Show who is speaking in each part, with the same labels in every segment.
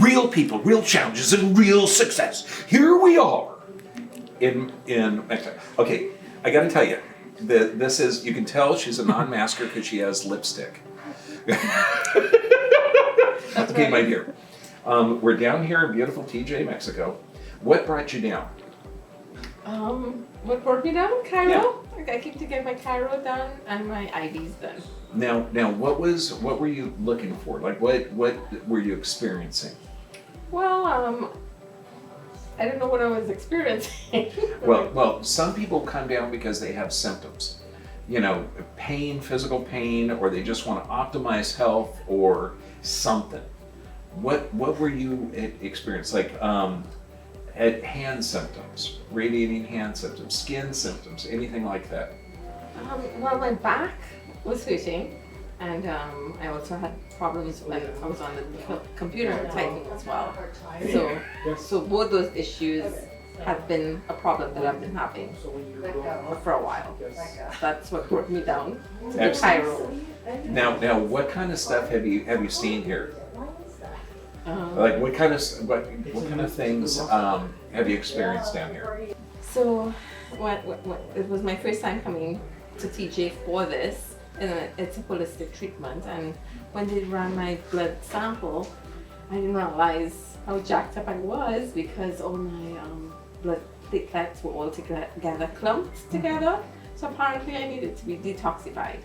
Speaker 1: real people, real challenges, and real success. Here we are in Mexico. Okay, I got to tell you, this is, you can tell she's a non-masker because she has lipstick. Okay, my dear. We're down here in beautiful TJ, Mexico. What brought you down?
Speaker 2: What brought me down? Cairo.
Speaker 1: Yeah.
Speaker 2: I keep to get my Cairo done and my IVs done.
Speaker 1: Now, what were you looking for? Like, what were you experiencing?
Speaker 2: Well, I don't know what I was experiencing.
Speaker 1: Well, some people come down because they have symptoms. You know, pain, physical pain, or they just want to optimize health or something. What were you experiencing? Like, had hand symptoms, radiating hand symptoms, skin symptoms, anything like that?
Speaker 2: Well, my back was hurting, and I also had problems when I was on the computer typing as well. So both those issues have been a problem that I've been having for a while. That's what brought me down to Cairo.
Speaker 1: Now, what kind of stuff have you seen here? Like what kind of things have you experienced down here?
Speaker 2: So, it was my first time coming to TJ for this, and it's a holistic treatment. And when they ran my blood sample, I didn't realize how jacked up I was because all my blood platelets were all together, clumped together. So apparently I needed to be detoxified.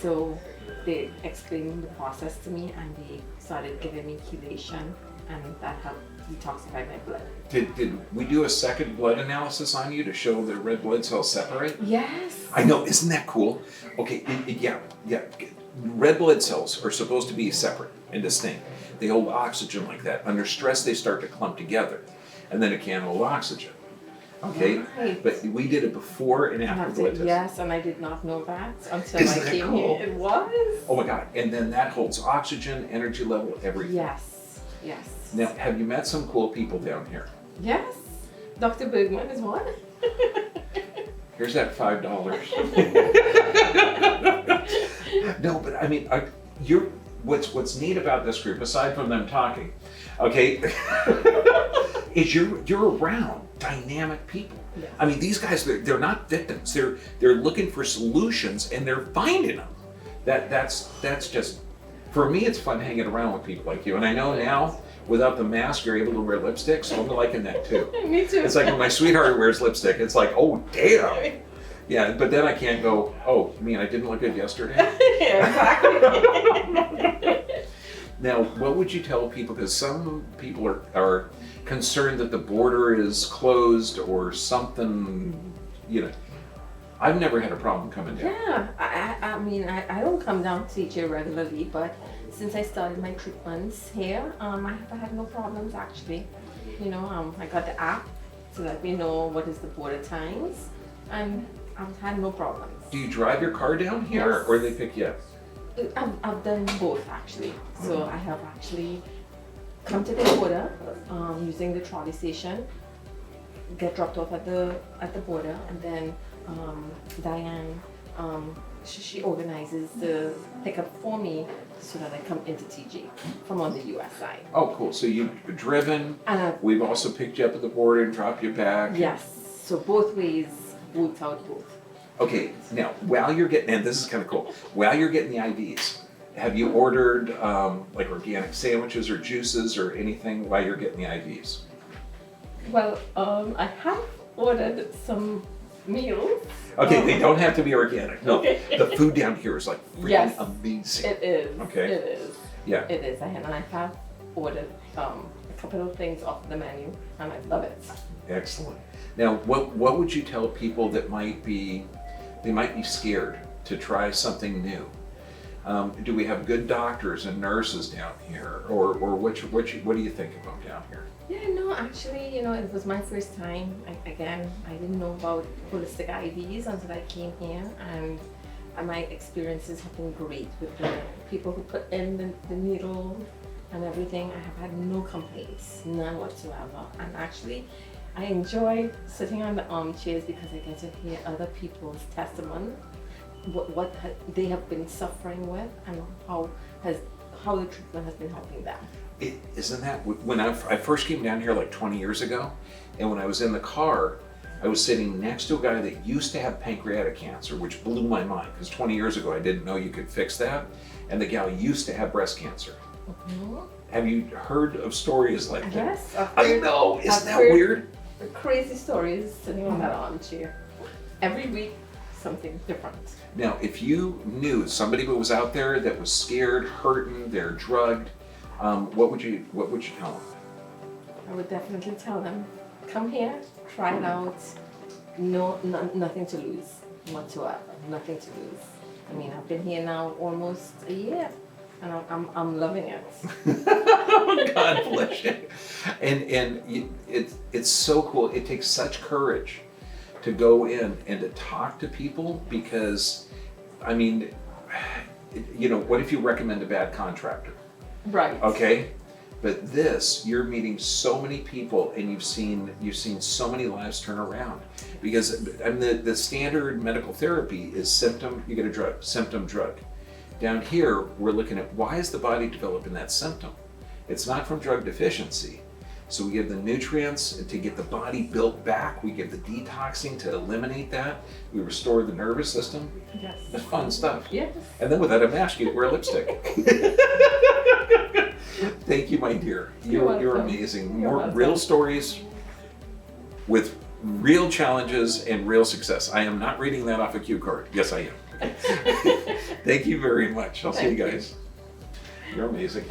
Speaker 2: So they explained the process to me, and they started giving me chelation, and that helped detoxify my blood.
Speaker 1: Did we do a second blood analysis on you to show the red blood cells separate?
Speaker 2: Yes.
Speaker 1: I know, isn't that cool? Okay, yeah. Red blood cells are supposed to be separate and distinct. They hold oxygen like that. Under stress, they start to clump together, and then it can't hold oxygen. Okay,
Speaker 2: right.
Speaker 1: But we did it before and after blood test.
Speaker 2: Yes, and I did not know that until
Speaker 1: Isn't
Speaker 2: I came
Speaker 1: that cool?
Speaker 2: here. It was.
Speaker 1: Oh my God! And then that holds oxygen, energy level, everything.
Speaker 2: Yes.
Speaker 1: Now, have you met some cool people down here?
Speaker 2: Yes. Dr. Bergman is one.
Speaker 1: Here's that $5. No, but I mean, what's neat about this group, aside from them talking, okay, is you're around dynamic people.
Speaker 2: Yes.
Speaker 1: I mean, these guys, they're not victims. They're looking for solutions, and they're finding them. That's just, for me, it's fun hanging around with people like you. And I know now, without the mask, you're able to wear lipstick, so I'm liking that too.
Speaker 2: Me too.
Speaker 1: It's like when my sweetheart wears lipstick, it's like, oh damn. Yeah, but then I can't go, oh, you mean I didn't look good yesterday?
Speaker 2: Yeah, exactly.
Speaker 1: Now, what would you tell people, because some people are concerned that the border is closed or something, you know. I've never had a problem coming down.
Speaker 2: Yeah, I mean, I don't come down to TJ regularly, but since I started my treatments here, I have had no problems actually. You know, I got the app to let me know what is the border times, and I've had no problems.
Speaker 1: Do you drive your car down here,
Speaker 2: Yes.
Speaker 1: or they pick you up?
Speaker 2: I've done both actually. So I have actually come to the border using the trolley station, get dropped off at the border, and then Diane, she organizes the pickup for me so that I come into TJ from on the US side.
Speaker 1: Oh, cool. So you've driven,
Speaker 2: And
Speaker 1: we've also picked you up at the border and dropped you back.
Speaker 2: yes, so both ways, worked out both.
Speaker 1: Okay, now, while you're getting, and this is kind of cool, while you're getting the IVs, have you ordered like organic sandwiches or juices or anything while you're getting the IVs?
Speaker 2: Well, I have ordered some meals.
Speaker 1: Okay, they don't have to be organic. No,
Speaker 2: Okay.
Speaker 1: the food down here is like freaking
Speaker 2: Yes.
Speaker 1: amazing.
Speaker 2: It is.
Speaker 1: Okay.
Speaker 2: It is.
Speaker 1: Yeah.
Speaker 2: It is. And I have ordered a couple of things off the menu, and I love it.
Speaker 1: Excellent. Now, what would you tell people that might be scared to try something new? Do we have good doctors and nurses down here, or what do you think about down here?
Speaker 2: Yeah, no, actually, you know, it was my first time. I didn't know about holistic IVs until I came here, and my experiences have been great with the people who put in the needle and everything. I have had no complaints, none whatsoever. And actually, I enjoy sitting on the armchairs because I get to hear other people's testimony, what they have been suffering with, and how the treatment has been helping them.
Speaker 1: Isn't that when I first came down here like 20 years ago, and when I was in the car, I was sitting next to a guy that used to have pancreatic cancer, which blew my mind because 20 years ago I didn't know you could fix that, and the gal used to have breast cancer.
Speaker 2: Mm-hmm.
Speaker 1: Have you heard of stories like that?
Speaker 2: Yes,
Speaker 1: I know. Isn't that weird?
Speaker 2: Crazy stories sitting on that armchair. Every week, something different.
Speaker 1: Now, if you knew somebody who was out there that was scared, hurting, they're drugged, what would you tell them?
Speaker 2: I would definitely tell them, come here, try it out. Nothing to lose whatsoever. Nothing to lose. I mean, I've been here now almost a year, and I'm loving it.
Speaker 1: God bless you. And it's so cool. It takes such courage to go in and to talk to people because, I mean, what if you recommend a bad contractor?
Speaker 2: Right.
Speaker 1: Okay. But this, you're meeting so many people and you've seen so many lives turn around because the standard medical therapy is symptom, you get a drug, symptom, drug. Down here, we're looking at why is the body developing that symptom? It's not from drug deficiency. So we give the nutrients to get the body built back. We give the detoxing to eliminate that. We restore the nervous system.
Speaker 2: Yes.
Speaker 1: It's fun stuff.
Speaker 2: Yes.
Speaker 1: And then without a mask, you wear lipstick. Thank you, my dear. You're amazing. More real stories with real challenges and real success. I am not reading that off a cue card. Yes, I am. Thank you very much. I'll see you guys. You're amazing.